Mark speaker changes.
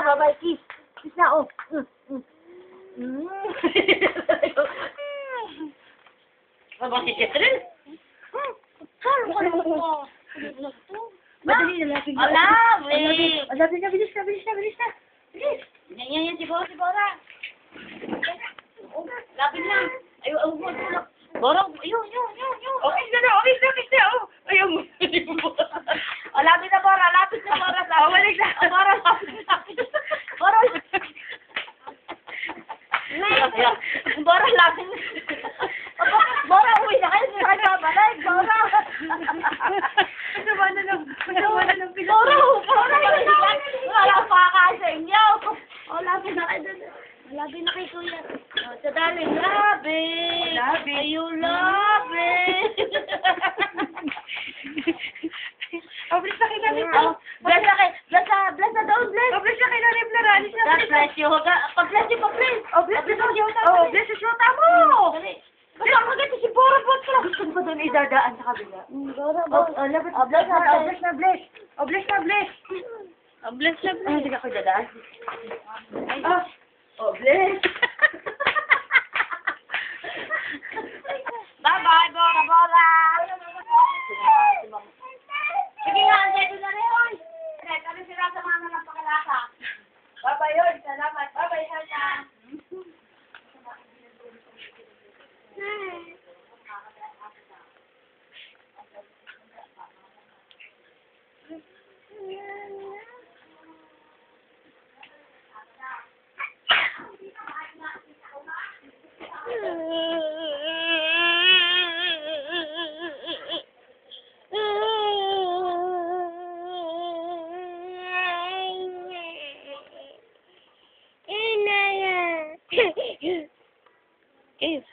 Speaker 1: bye-bye, kiss. Kiss na, oh.
Speaker 2: Abang si Catherine.
Speaker 1: Saan ka naman po? Madali na, lapin na.
Speaker 2: Alabi!
Speaker 1: Lapin na, bilis na, bilis na, bilis na. Bilis.
Speaker 2: Yan, si Bora. Lapin lang. Ay, Bora, yun.
Speaker 1: Okay na, okay na, oh. Ayun.
Speaker 2: Oh, lapit na, Bora.
Speaker 1: Balik na.
Speaker 2: Bora, lapit. Bora, lapit. Bora, uwi na kayo. Hindi kayo babalik. Bora.
Speaker 1: Masama na ng pilot.
Speaker 2: Bora, wala pa ka sa inyo.
Speaker 1: Oh, lapin na kayo doon.
Speaker 2: Labi na kay Kuya. Oh, sa daling labi.
Speaker 1: Labi.
Speaker 2: Ayun, labi.
Speaker 1: Oh, bless na kay Nanay.
Speaker 2: Oh, bless na daw, bless.
Speaker 1: Oh, bless na kay Nanay Blara. Alis na,
Speaker 2: God bless you. Pa-bless you, pa-bless.
Speaker 1: Oh, bless na daw. Oh, bless sa syota mo.
Speaker 2: Dali.
Speaker 1: Kasi ako ganito si Bora Botra. Gusto ko doon idadaan sa kabila.
Speaker 2: Bora,
Speaker 1: Oh, lapit.
Speaker 2: Oh, bless na,
Speaker 1: Oh,
Speaker 2: bless.
Speaker 1: bless na, bless. Oh, bless na, bless.
Speaker 2: Bless na,
Speaker 1: Ay, hindi ako idadaan. Oh, oh, bless.
Speaker 2: Bye-bye, Bora. Sige nga, dito na rin. Kami sila sa mga napakalasa.
Speaker 1: Bye-bye, yun. Salamat. Bye-bye, Hana.
Speaker 2: Yes.